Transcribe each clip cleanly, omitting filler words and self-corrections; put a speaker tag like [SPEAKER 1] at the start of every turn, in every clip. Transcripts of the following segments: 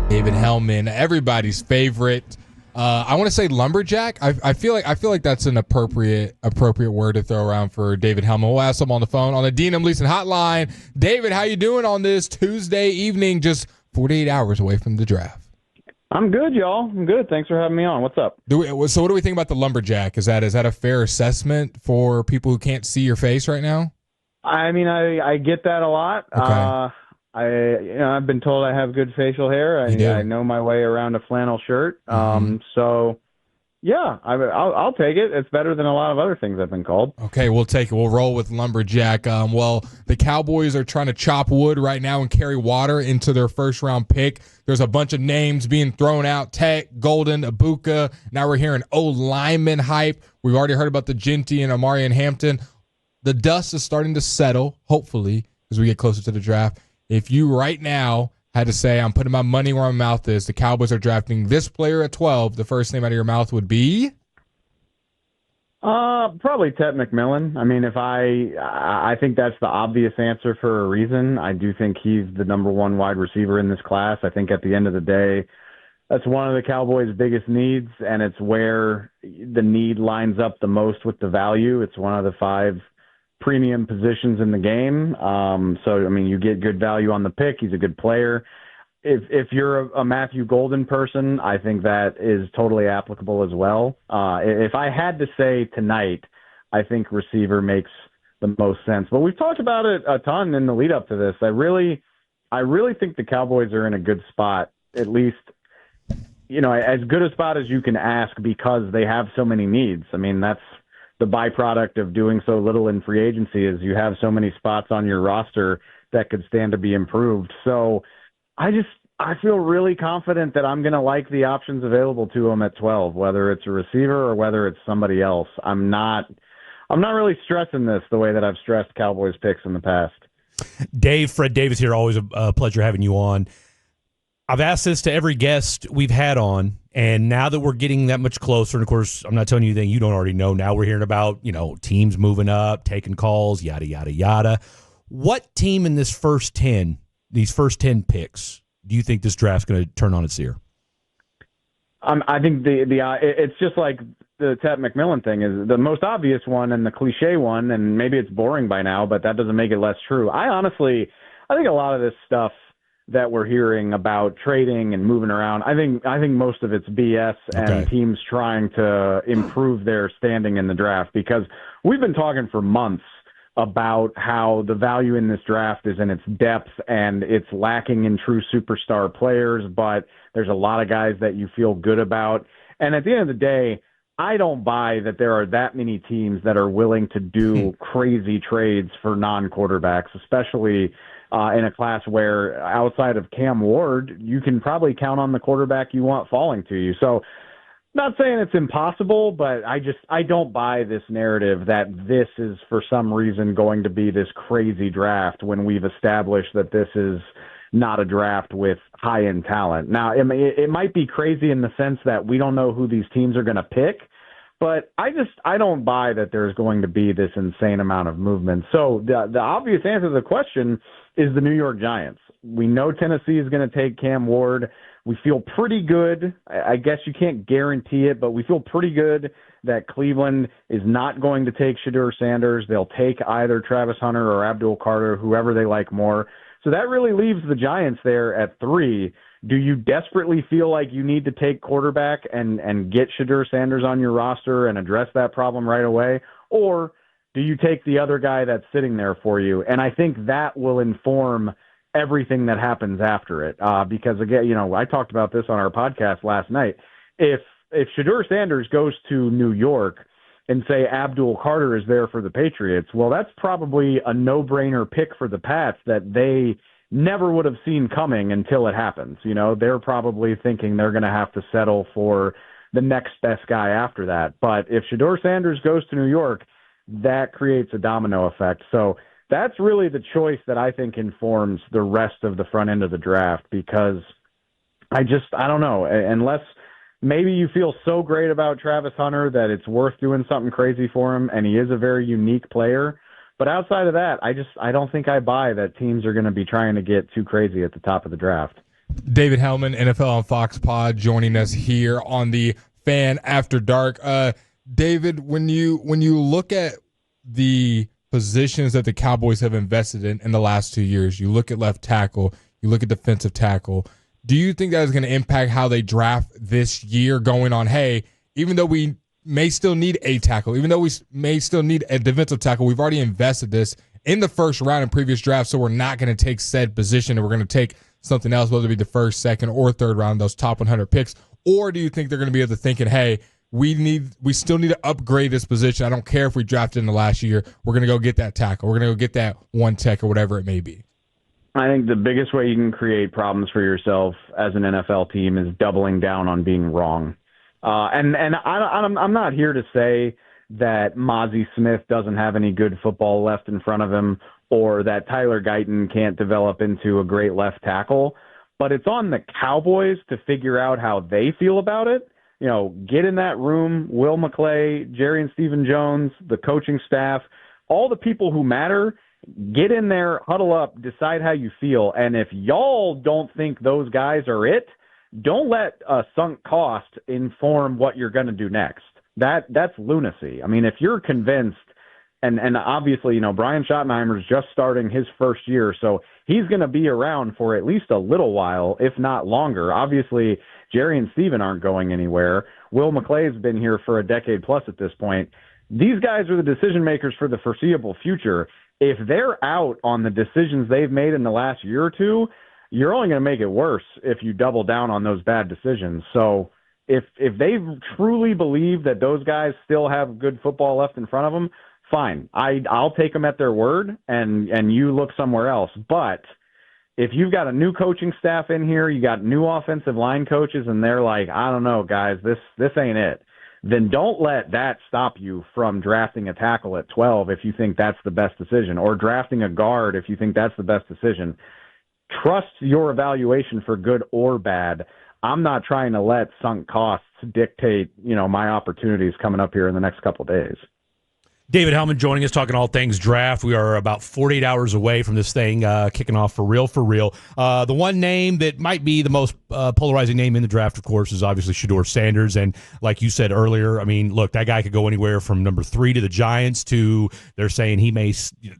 [SPEAKER 1] David Helman, everybody's favorite. I want to say lumberjack. I feel like that's an appropriate word to throw around for David Helman. We'll ask him on the phone on the Dean and Leeson hotline. David, how you doing on this Tuesday evening, just 48 hours away from the draft?
[SPEAKER 2] I'm good, y'all. I'm good. Thanks for having me on. What's up?
[SPEAKER 1] So what do we think about the lumberjack? Is that a fair assessment for people who can't see your face right now?
[SPEAKER 2] I mean, I get that a lot.
[SPEAKER 1] Okay.
[SPEAKER 2] I've been told I have good facial hair. I know my way around a flannel shirt. So yeah, I'll take it. It's better than a lot of other things I've been called.
[SPEAKER 1] Okay, we'll take it. We'll roll with lumberjack. Well, the Cowboys are trying to chop wood right now and carry water into their first-round pick. There's a bunch of names being thrown out: Tech, Golden, Ibuka. Now we're hearing O-lineman hype. We've already heard about the Ginty and Amari and Hampton. The dust is starting to settle, hopefully, as we get closer to the draft. If you right now had to say, I'm putting my money where my mouth is, the Cowboys are drafting this player at 12, the first name out of your mouth would be?
[SPEAKER 2] Probably Ted McMillan. I mean, I think that's the obvious answer for a reason. I do think he's the number one wide receiver in this class. I think at the end of the day, that's one of the Cowboys' biggest needs, and it's where the need lines up the most with the value. It's one of the 5 premium positions in the game. So, I mean, you get good value on the pick. He's a good player. If you're a Matthew Golden person, I think that is totally applicable as well. If I had to say tonight, I think receiver makes the most sense. But we've talked about it a ton in the lead up to this. I really think the Cowboys are in a good spot, at least, as good a spot as you can ask, because they have so many needs. I mean, that's the byproduct of doing so little in free agency, is you have so many spots on your roster that could stand to be improved. So I feel really confident that I'm going to like the options available to them at 12, whether it's a receiver or whether it's somebody else. I'm not really stressing this the way that I've stressed Cowboys picks in the past.
[SPEAKER 3] Dave, Fred Davis here. Always a pleasure having you on. I've asked this to every guest we've had on, and now that we're getting that much closer, and of course, I'm not telling you anything you don't already know. Now we're hearing about, teams moving up, taking calls, yada, yada, yada. What team in these first 10 picks, do you think this draft's going to turn on its ear?
[SPEAKER 2] I think it's just like the Ted McMillan thing is the most obvious one and the cliche one, and maybe it's boring by now, but that doesn't make it less true. I think a lot of this stuff that we're hearing about trading and moving around, I think most of it's BS and teams trying to improve their standing in the draft, because we've been talking for months about how the value in this draft is in its depth and it's lacking in true superstar players, but there's a lot of guys that you feel good about. And at the end of the day, I don't buy that there are that many teams that are willing to do crazy trades for non-quarterbacks, especially in a class where outside of Cam Ward, you can probably count on the quarterback you want falling to you. So not saying it's impossible, but I don't buy this narrative that this is for some reason going to be this crazy draft when we've established that this is not a draft with high-end talent. Now, it might be crazy in the sense that we don't know who these teams are going to pick, but I don't buy that there's going to be this insane amount of movement. So the obvious answer to the question is the New York Giants. We know Tennessee is going to take Cam Ward. We feel pretty good. I guess you can't guarantee it, but we feel pretty good that Cleveland is not going to take Shedeur Sanders. They'll take either Travis Hunter or Abdul Carter, whoever they like more. So that really leaves the Giants there at 3. Do you desperately feel like you need to take quarterback and get Shedeur Sanders on your roster and address that problem right away? Or do you take the other guy that's sitting there for you? And I think that will inform everything that happens after it. Because, again, I talked about this on our podcast last night. If Shedeur Sanders goes to New York and say Abdul Carter is there for the Patriots, well, that's probably a no-brainer pick for the Pats that they never would have seen coming until it happens. They're probably thinking they're going to have to settle for the next best guy after that. But if Shedeur Sanders goes to New York, that creates a domino effect. So that's really the choice that I think informs the rest of the front end of the draft, because I don't know, unless maybe you feel so great about Travis Hunter that it's worth doing something crazy for him, and he is a very unique player. But outside of that, I don't think I buy that teams are going to be trying to get too crazy at the top of the draft.
[SPEAKER 1] David Helman, NFL on Fox Pod, joining us here on the Fan After Dark. David, when you look at the positions that the Cowboys have invested in the last 2 years, you look at left tackle, you look at defensive tackle. Do you think that is going to impact how they draft this year, going on, hey, even though we may still need a tackle, even though we may still need a defensive tackle, we've already invested this in the first round in previous drafts, so we're not going to take said position and we're going to take something else, whether it be the first, second, or third round, those top 100 picks? Or do you think they're going to be able to thinking, hey, we still need to upgrade this position. I don't care if we drafted in the last year. We're going to go get that tackle. We're going to go get that one tech or whatever it may be.
[SPEAKER 2] I think the biggest way you can create problems for yourself as an NFL team is doubling down on being wrong. And I'm not here to say that Mozzie Smith doesn't have any good football left in front of him, or that Tyler Guyton can't develop into a great left tackle, but it's on the Cowboys to figure out how they feel about it. You know, get in that room, Will McClay, Jerry and Stephen Jones, the coaching staff, all the people who matter, get in there, huddle up, decide how you feel. And if y'all don't think those guys are it, don't let a sunk cost inform what you're going to do next. That's lunacy. I mean, if you're convinced, and obviously, you know, Brian Schottenheimer's just starting his first year, so he's going to be around for at least a little while, if not longer. Obviously, Jerry and Steven aren't going anywhere. Will McClay's been here for a decade plus at this point. These guys are the decision makers for the foreseeable future. If they're out on the decisions they've made in the last year or two, you're only going to make it worse if you double down on those bad decisions. So if they truly believe that those guys still have good football left in front of them, fine. I'll take them at their word, and you look somewhere else. But if you've got a new coaching staff in here, you got new offensive line coaches, and they're like, I don't know, guys, this ain't it, then don't let that stop you from drafting a tackle at 12 if you think that's the best decision, or drafting a guard if you think that's the best decision. Trust your evaluation for good or bad. I'm not trying to let sunk costs dictate, you know, my opportunities coming up here in the next couple of days.
[SPEAKER 3] David Helman joining us, talking all things draft. We are about 48 hours away from this thing kicking off for real. The one name that might be the most polarizing name in the draft, of course, is obviously Shedeur Sanders. And like you said earlier, I mean, look, that guy could go anywhere from number 3 to the Giants to, they're saying he may,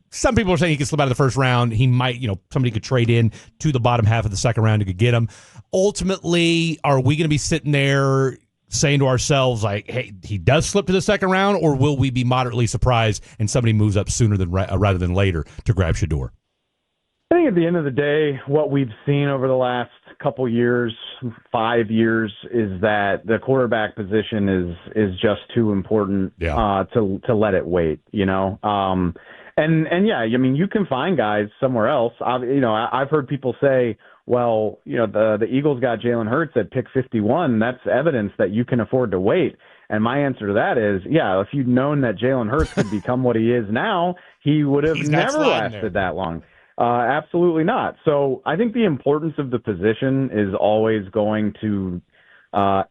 [SPEAKER 3] some people are saying he could slip out of the first round. He might, you know, somebody could trade in to the bottom half of the second round to get him. Ultimately, are we going to be sitting there saying to ourselves, like, hey, he does slip to the second round, or will we be moderately surprised and somebody moves up sooner than rather than later to grab Shedeur?
[SPEAKER 2] I think at the end of the day, what we've seen over the last couple years, 5 years, is that the quarterback position is just too important to let it wait, you know? And yeah, I mean, you can find guys somewhere else. I've heard people say, well, you know, the Eagles got Jalen Hurts at pick 51. That's evidence that you can afford to wait. And my answer to that is, yeah, if you'd known that Jalen Hurts could become what he is now, he would have never lasted that long. Absolutely not. So I think the importance of the position is always going to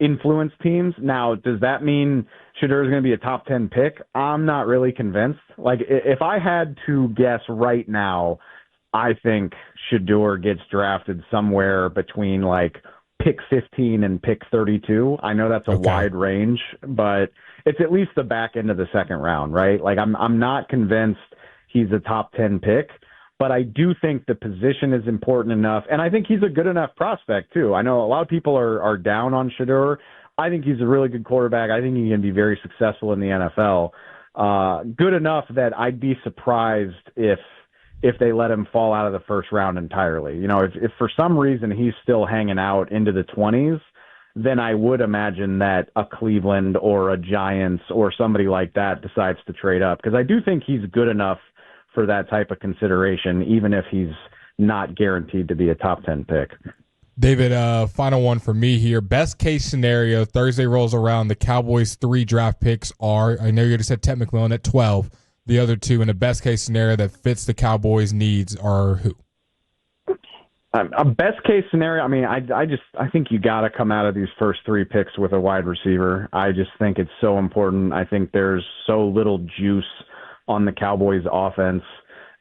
[SPEAKER 2] influence teams. Now, does that mean Shedeur is going to be a top 10 pick? I'm not really convinced. Like, if I had to guess right now, I think Shedeur gets drafted somewhere between like pick 15 and pick 32. I know that's a wide range, but it's at least the back end of the second round, right? Like, I'm not convinced he's a top 10 pick, but I do think the position is important enough, and I think he's a good enough prospect too. I know a lot of people are down on Shedeur. I think he's a really good quarterback. I think he can be very successful in the NFL. Good enough that I'd be surprised if they let him fall out of the first round entirely. You know, if for some reason he's still hanging out into the 20s, then I would imagine that a Cleveland or a Giants or somebody like that decides to trade up, because I do think he's good enough for that type of consideration, even if he's not guaranteed to be a top 10 pick.
[SPEAKER 1] David, final one for me here. Best case scenario, Thursday rolls around. The Cowboys' 3 draft picks are, I know you just said Ted McMillan at 12. The other 2 in the best case scenario that fits the Cowboys' needs are who?
[SPEAKER 2] A best case scenario, I mean, I think you got to come out of these first 3 picks with a wide receiver. I just think it's so important. I think there's so little juice on the Cowboys' offense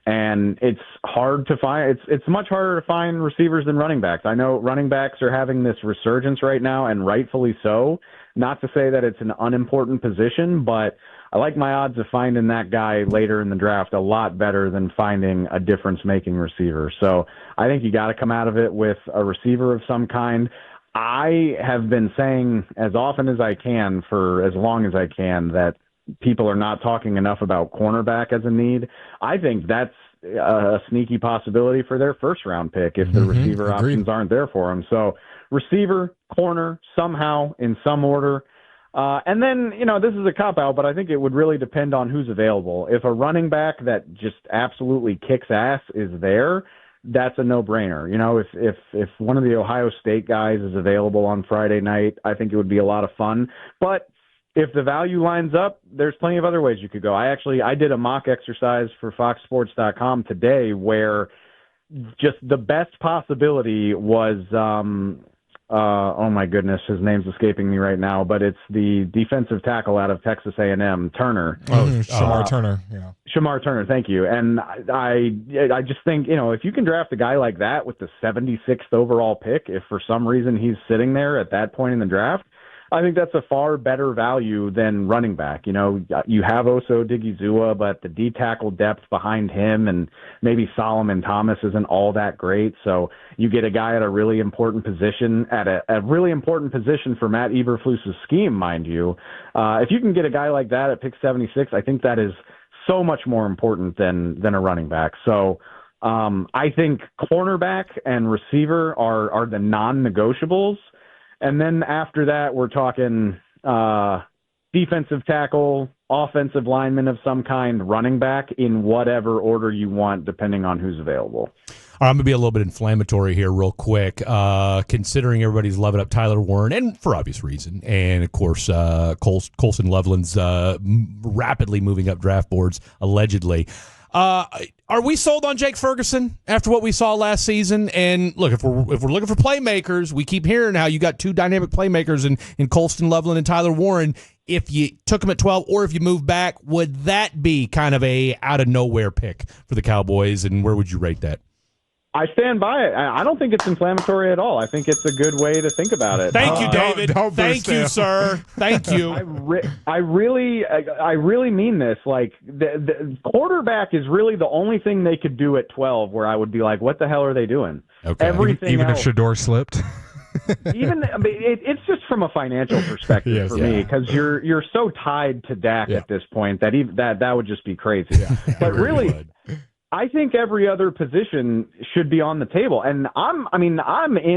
[SPEAKER 2] And it's hard to find. It's much harder to find receivers than running backs. I know running backs are having this resurgence right now, and rightfully so. Not to say that it's an unimportant position, but I like my odds of finding that guy later in the draft a lot better than finding a difference-making receiver. So I think you got to come out of it with a receiver of some kind. I have been saying as often as I can for as long as I can that people are not talking enough about cornerback as a need. I think that's a sneaky possibility for their first-round pick if the receiver options aren't there for them. So receiver, corner, somehow in some order. And then, this is a cop-out, but I think it would really depend on who's available. If a running back that just absolutely kicks ass is there, that's a no-brainer. If one of the Ohio State guys is available on Friday night, I think it would be a lot of fun. But if the value lines up, there's plenty of other ways you could go. I did a mock exercise for FoxSports.com today where just the best possibility was oh my goodness, his name's escaping me right now, but it's the defensive tackle out of Texas A&M, Turner.
[SPEAKER 1] Shamar Turner. Yeah.
[SPEAKER 2] Shamar Turner, thank you. And I just think, if you can draft a guy like that with the 76th overall pick, if for some reason he's sitting there at that point in the draft, I think that's a far better value than running back. You have Oso Digizua, but the D-tackle depth behind him and maybe Solomon Thomas isn't all that great. So you get a guy at a really important position, at a really important position for Matt Eberflus's scheme, mind you. If you can get a guy like that at pick 76, I think that is so much more important than a running back. So I think cornerback and receiver are the non-negotiables. And then after that, we're talking defensive tackle, offensive lineman of some kind, running back in whatever order you want, depending on who's available.
[SPEAKER 3] All right, I'm going to be a little bit inflammatory here real quick, considering everybody's loving up Tyler Warren, and for obvious reason. And, of course, Colson Loveland's rapidly moving up draft boards, allegedly. Are we sold on Jake Ferguson after what we saw last season? And look, if we're looking for playmakers, we keep hearing how you got two dynamic playmakers in Colston Loveland and Tyler Warren. If you took him at 12 or if you move back, would that be kind of a out of nowhere pick for the Cowboys? And where would you rate that?
[SPEAKER 2] I stand by it. I don't think it's inflammatory at all. I think it's a good way to think about it.
[SPEAKER 3] Thank you, David. Thank you, sir. Thank you.
[SPEAKER 2] I really mean this. Like the quarterback is really the only thing they could do at 12 where I would be like, what the hell are they doing?
[SPEAKER 1] Okay.
[SPEAKER 2] Everything
[SPEAKER 1] even
[SPEAKER 2] else,
[SPEAKER 1] if Shador slipped.
[SPEAKER 2] It's just from a financial perspective for me, because you're so tied to Dak at this point that would just be crazy. Yeah, but really, I think every other position should be on the table. And I'm in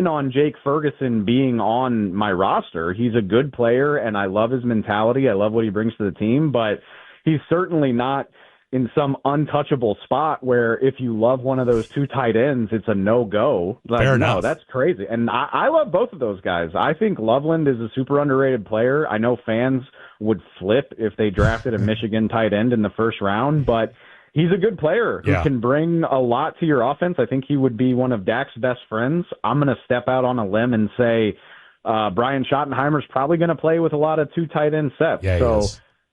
[SPEAKER 2] on Jake Ferguson being on my roster. He's a good player, and I love his mentality. I love what he brings to the team, but he's certainly not in some untouchable spot where if you love one of those two tight ends, it's a no-go.
[SPEAKER 3] Fair enough.
[SPEAKER 2] No, that's crazy. And I love both of those guys. I think Loveland is a super underrated player. I know fans would flip if they drafted a Michigan tight end in the first round, but he's a good player who can bring a lot to your offense. I think he would be one of Dak's best friends. I'm going to step out on a limb and say Brian Schottenheimer's probably going to play with a lot of two tight end sets.
[SPEAKER 3] Yeah,
[SPEAKER 2] so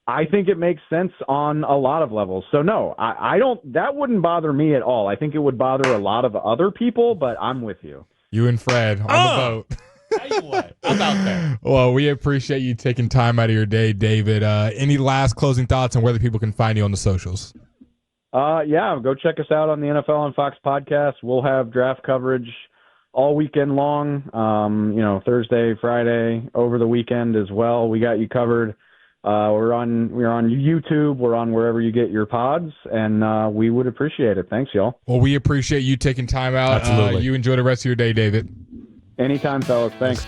[SPEAKER 2] I think it makes sense on a lot of levels. So no, I don't. That wouldn't bother me at all. I think it would bother a lot of other people, but I'm with you.
[SPEAKER 1] You and Fred on the boat.
[SPEAKER 3] Tell you what, how about that?
[SPEAKER 1] Well, we appreciate you taking time out of your day, David. Any last closing thoughts on where the people can find you on the socials?
[SPEAKER 2] Go check us out on the NFL on Fox podcast. We'll have draft coverage all weekend long, Thursday, Friday, over the weekend as well. We got you covered. We're on YouTube. We're on wherever you get your pods, and we would appreciate it. Thanks, y'all.
[SPEAKER 1] Well, we appreciate you taking time out.
[SPEAKER 3] Absolutely.
[SPEAKER 1] You enjoy the rest of your day, David.
[SPEAKER 2] Anytime, fellas. Thanks.